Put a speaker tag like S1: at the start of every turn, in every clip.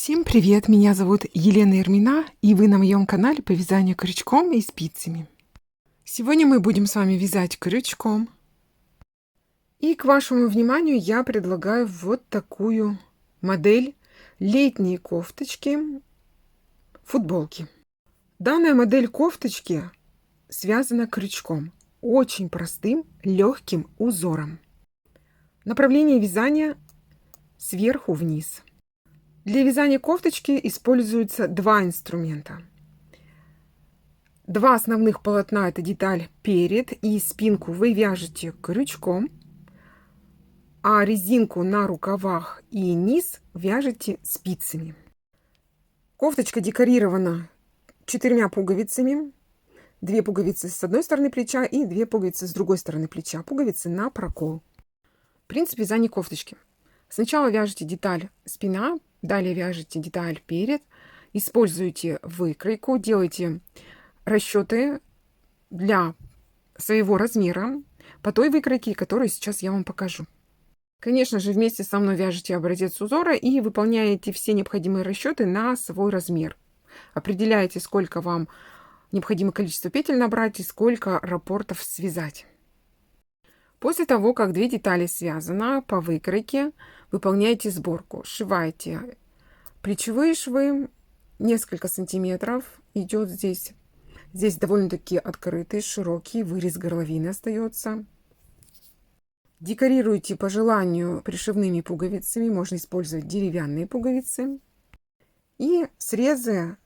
S1: Всем привет! Меня зовут Елена Ермина, и вы на моем канале по вязанию крючком и спицами. Сегодня мы будем с вами вязать крючком. И к вашему вниманию я предлагаю вот такую модель летней кофточки, футболки. Данная модель кофточки связана крючком, очень простым, легким узором. Направление вязания сверху вниз. Для вязания кофточки используются два инструмента. Два основных полотна — это деталь перед, и спинку вы вяжете крючком, а резинку на рукавах и низ вяжете спицами. Кофточка декорирована 4 пуговицами. 2 пуговицы с одной стороны плеча и 2 пуговицы с другой стороны плеча. Пуговицы на прокол. Принцип вязания кофточки. Сначала вяжете деталь спина, далее вяжете деталь перед, используйте выкройку, делайте расчеты для своего размера по той выкройке, которую сейчас я вам покажу. Конечно же, вместе со мной вяжете образец узора и выполняете все необходимые расчеты на свой размер. Определяете, сколько вам необходимо количество петель набрать и сколько раппортов связать. После того, как 2 детали связаны по выкройке, выполняйте сборку. Сшивайте плечевые швы, несколько сантиметров идет здесь. Здесь довольно-таки открытый, широкий вырез горловины остается. Декорируйте по желанию пришивными пуговицами, можно использовать деревянные пуговицы. И срезы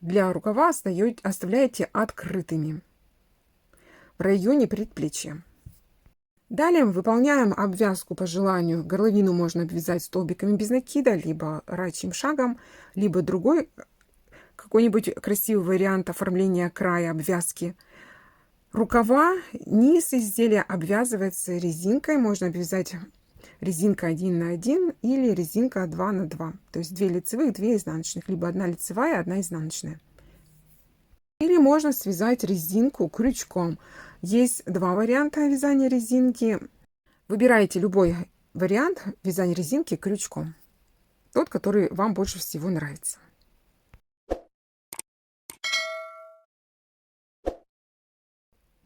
S1: для рукава оставляете открытыми в районе предплечья. Далее выполняем обвязку по желанию. Горловину можно обвязать столбиками без накида, либо рачьим шагом, либо другой какой-нибудь красивый вариант оформления края обвязки. Рукава, низ изделия обвязывается резинкой. Можно обвязать резинка 1 на 1 или резинка 2 на 2. То есть 2 лицевых, 2 изнаночных. Либо 1 лицевая, 1 изнаночная. Или можно связать резинку крючком. Есть 2 варианта вязания резинки. Выбирайте любой вариант вязания резинки крючком. Тот, который вам больше всего нравится.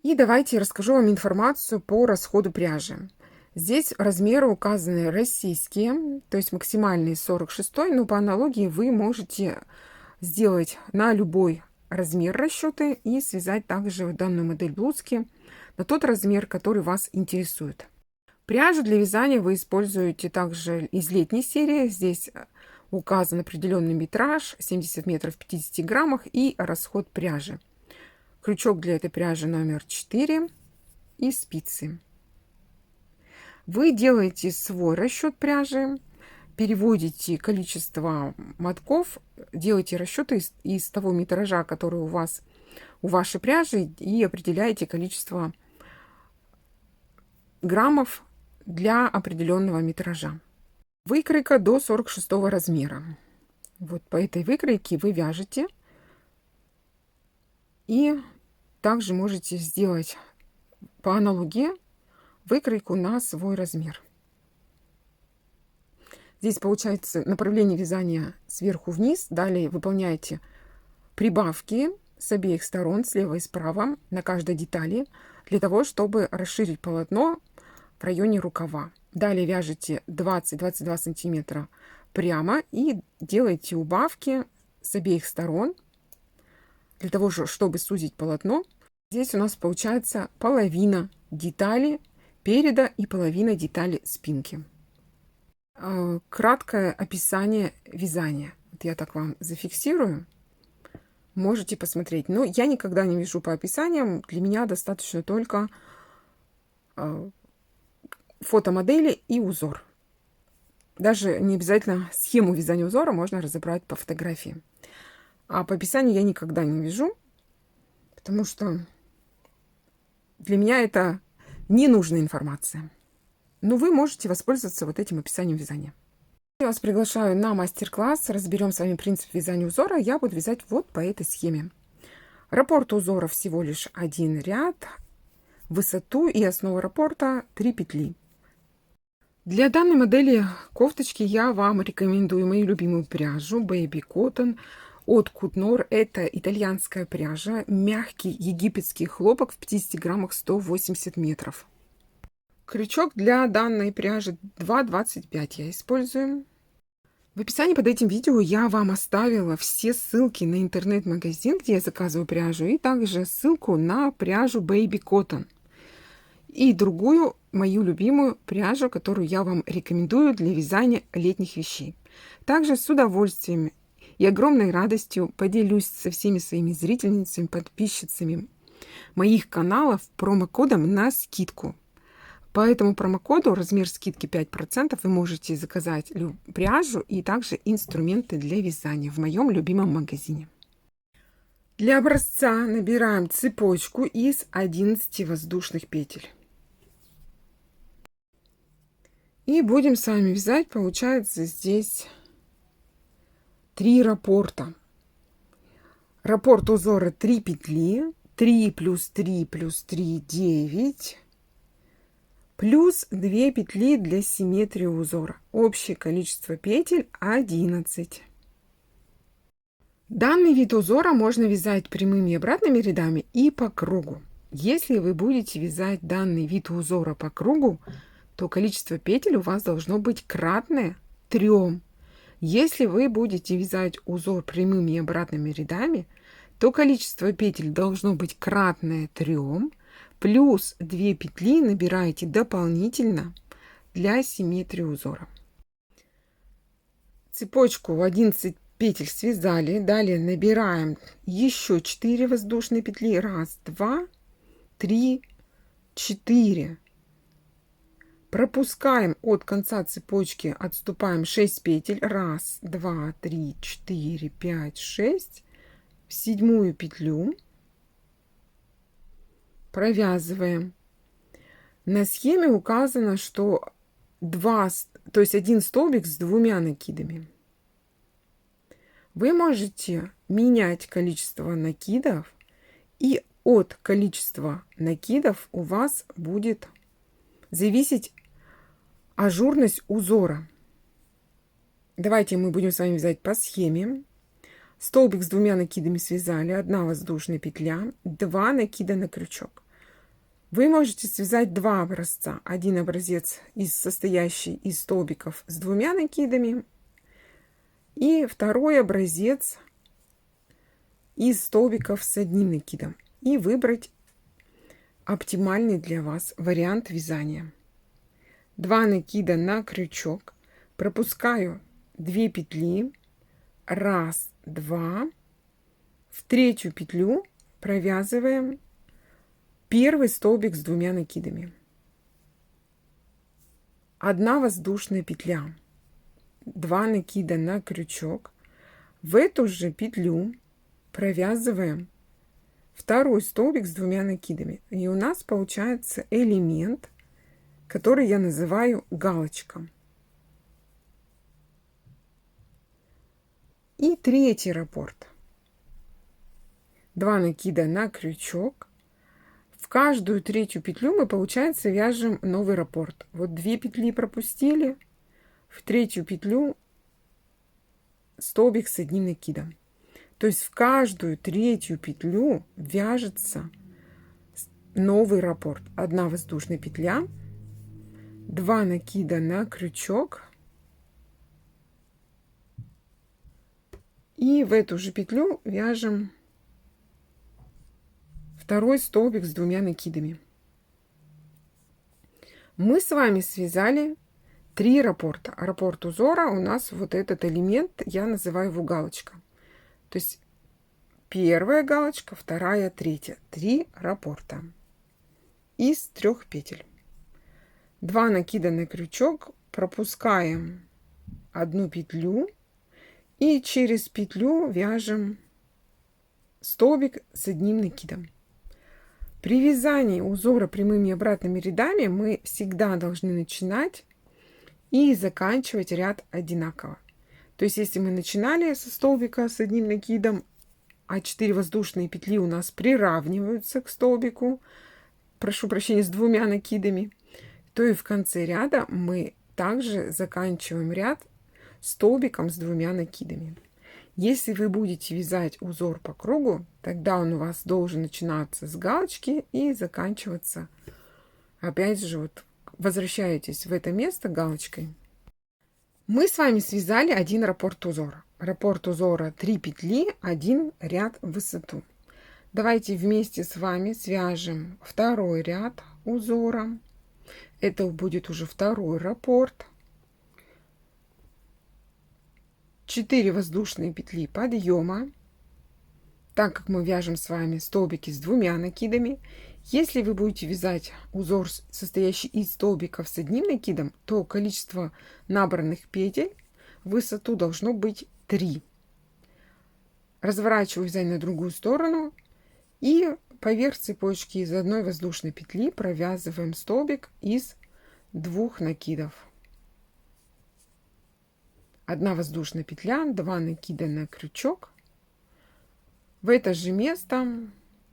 S1: И давайте я расскажу вам информацию по расходу пряжи. Здесь размеры указаны российские, то есть максимальный 46, но по аналогии вы можете сделать на любой размер расчеты и связать также данную модель блузки на тот размер, который вас интересует. Пряжу для вязания вы используете также из летней серии. Здесь указан определенный метраж 70 метров в 50 граммах и расход пряжи. Крючок для этой пряжи номер 4 и спицы. Вы делаете свой расчет пряжи, переводите количество мотков, делаете расчеты из того метража, который у вас у вашей пряжи, и определяете количество граммов для определенного метража. Выкройка до 46 размера. Вот по этой выкройке вы вяжете. И также можете сделать по аналогии выкройку на свой размер. Здесь получается направление вязания сверху вниз. Далее выполняете прибавки с обеих сторон, слева и справа, на каждой детали, для того, чтобы расширить полотно в районе рукава. Далее вяжете 20-22 сантиметра прямо и делаете убавки с обеих сторон, для того, чтобы сузить полотно. Здесь у нас получается половина детали переда и половина детали спинки. Краткое описание вязания. Вот я так вам зафиксирую. Можете посмотреть. Но я никогда не вяжу по описаниям. Для меня достаточно только фото модели и узор. Даже не обязательно схему вязания узора можно разобрать по фотографии. А по описанию я никогда не вяжу, потому что для меня это ненужная информация. Но вы можете воспользоваться вот этим описанием вязания. Я вас приглашаю на мастер-класс. Разберем с вами принцип вязания узора. Я буду вязать вот по этой схеме. Раппорт узора всего лишь 1 ряд. Высоту и основу раппорта 3 петли. Для данной модели кофточки я вам рекомендую мою любимую пряжу Baby Cotton от Kutnor. Это итальянская пряжа, мягкий египетский хлопок в 50 граммах 180 метров. Крючок для данной пряжи 2,25 я использую. В описании под этим видео я вам оставила все ссылки на интернет-магазин, где я заказываю пряжу, и также ссылку на пряжу Baby Cotton. И другую мою любимую пряжу, которую я вам рекомендую для вязания летних вещей. Также с удовольствием и огромной радостью поделюсь со всеми своими зрительницами, подписчицами моих каналов промокодом на скидку. По этому промокоду размер скидки 5% вы можете заказать пряжу и также инструменты для вязания в моем любимом магазине. Для образца набираем цепочку из 11 воздушных петель. И будем с вами вязать, получается, здесь 3 раппорта. Раппорт узора 3 петли, 3 плюс 3 плюс 3, 9, плюс 2 петли для симметрии узора. Общее количество петель 11. Данный вид узора можно вязать прямыми и обратными рядами и по кругу. Если вы будете вязать данный вид узора по кругу, то количество петель у вас должно быть кратное 3. Если вы будете вязать узор прямыми и обратными рядами, то количество петель должно быть кратное 3, плюс 2 петли набираете дополнительно для симметрии узора. Цепочку в 11 петель связали, далее набираем еще 4 воздушные петли. 1, 2, 3, 4. Пропускаем от конца цепочки, отступаем 6 петель. 1, 2, 3, 4, 5, 6. В 7 петлю провязываем. На схеме указано, что то есть один столбик с 2 накидами. Вы можете менять количество накидов, и от количества накидов у вас будет зависеть ажурность узора. Давайте мы будем с вами вязать по схеме. Столбик с 2 накидами связали, 1 воздушная петля, 2 накида на крючок. Вы можете связать 2 образца. Один образец, состоящий из столбиков с 2 накидами, и второй образец из столбиков с 1 накидом. И выбрать оптимальный для вас вариант вязания. 2 накида на крючок, пропускаю 2 петли, 1, 2, в 3 петлю провязываем первый столбик с 2 накидами. 1 воздушная петля, 2 накида на крючок, в эту же петлю провязываем второй столбик с 2 накидами. И у нас получается элемент, который я называю галочка. И 3 раппорт. 2 накида на крючок. В каждую 3 петлю мы, получается, вяжем новый раппорт. Вот 2 петли пропустили, в 3 петлю столбик с 1 накидом. То есть в каждую 3 петлю вяжется новый раппорт. 1 воздушная петля, 2 накида на крючок, и в эту же петлю вяжем второй столбик с 2 накидами. Мы с вами связали 3 раппорта. Раппорт узора у нас вот этот элемент я называю его галочка. То есть первая галочка, вторая, третья. 3 раппорта из 3 петель. 2 накида на крючок, пропускаем 1 петлю и через петлю вяжем столбик с 1 накидом. При вязании узора прямыми и обратными рядами мы всегда должны начинать и заканчивать ряд одинаково. То есть если мы начинали со столбика с 1 накидом, а 4 воздушные петли у нас приравниваются к столбику, прошу прощения, с 2 накидами, то и в конце ряда мы также заканчиваем ряд столбиком с 2 накидами. Если вы будете вязать узор по кругу, тогда он у вас должен начинаться с галочки и заканчиваться. Опять же, вот возвращаетесь в это место галочкой. Мы с вами связали один раппорт узора. Раппорт узора 3 петли, 1 ряд в высоту. Давайте вместе с вами свяжем второй ряд узора. Это будет уже второй раппорт. 4 воздушные петли подъема. Так как мы вяжем с вами столбики с 2 накидами, если вы будете вязать узор, состоящий из столбиков с 1 накидом, то количество набранных петель в высоту должно быть 3. Разворачиваю вязание на другую сторону и поверх цепочки из 1 воздушной петли провязываем столбик из 2 накидов. 1 воздушная петля, 2 накида на крючок. В это же место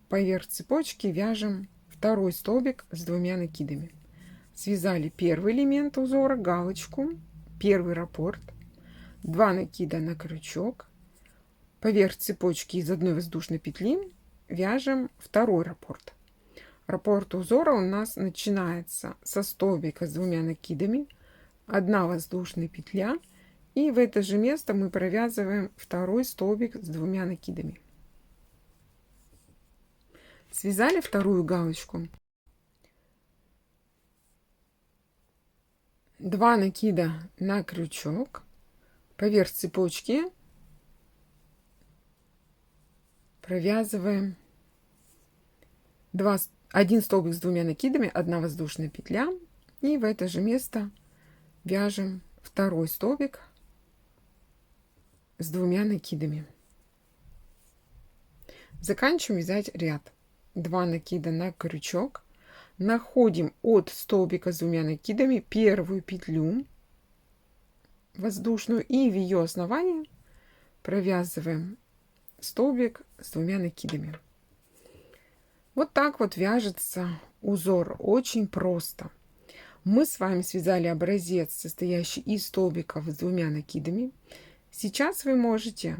S1: поверх цепочки вяжем второй столбик с 2 накидами. Связали первый элемент узора, галочку, первый раппорт, 2 накида на крючок. Поверх цепочки из 1 воздушной петли вяжем второй раппорт. Раппорт узора у нас начинается со столбика с 2 накидами, 1 воздушная петля, и в это же место мы провязываем второй столбик с 2 накидами. Связали вторую галочку. 2 накида на крючок. Поверх цепочки провязываем 1 столбик с 2 накидами, 1 воздушная петля. И в это же место вяжем второй столбик с 2 накидами. Заканчиваем вязать ряд. 2 накида на крючок. Находим от столбика с 2 накидами первую петлю воздушную и в ее основании провязываем столбик с 2 накидами. Вот так вот вяжется узор. Очень просто. Мы с вами связали образец, состоящий из столбиков с 2 накидами. Сейчас вы можете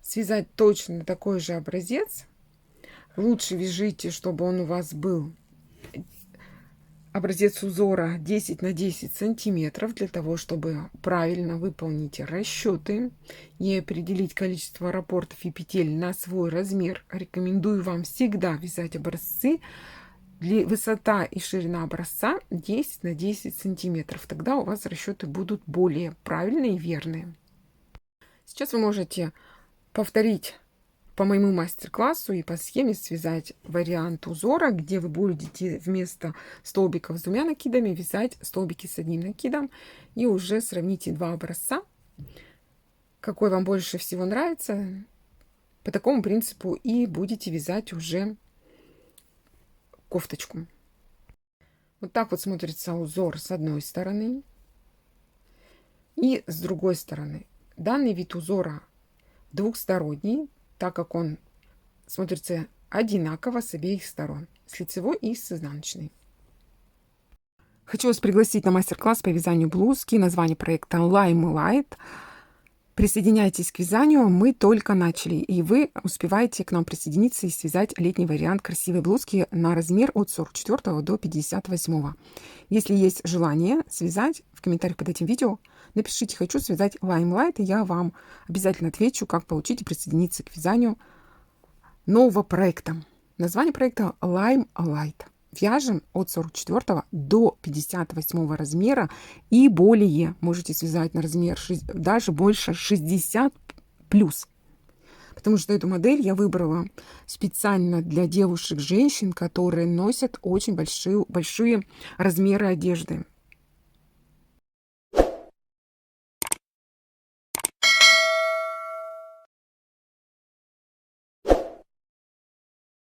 S1: связать точно такой же образец. Лучше вяжите, чтобы он у вас был образец узора 10 на 10 сантиметров, для того, чтобы правильно выполнить расчеты и определить количество раппортов и петель на свой размер. Рекомендую вам всегда вязать образцы. Высота и ширина образца 10 на 10 сантиметров. Тогда у вас расчеты будут более правильные и верные. Сейчас вы можете повторить по моему мастер-классу и по схеме связать вариант узора, где вы будете вместо столбиков с 2 накидами вязать столбики с 1 накидом. И уже сравните 2 образца, какой вам больше всего нравится. По такому принципу и будете вязать уже кофточку. Вот так вот смотрится узор с одной стороны и с другой стороны. Данный вид узора двухсторонний, так как он смотрится одинаково с обеих сторон, с лицевой и с изнаночной. Хочу вас пригласить на мастер-класс по вязанию блузки. Название проекта Limelight. Присоединяйтесь к вязанию, мы только начали, и вы успеваете к нам присоединиться и связать летний вариант красивой блузки на размер от 44 до 58. Если есть желание связать, в комментариях под этим видео напишите «Хочу связать Limelight», и я вам обязательно отвечу, как получить и присоединиться к вязанию нового проекта. Название проекта Limelight. Вяжем от 44 до 58 размера и более. Можете связать на размер даже больше 60 плюс. Потому что эту модель я выбрала специально для девушек, женщин, которые носят очень большие размеры одежды.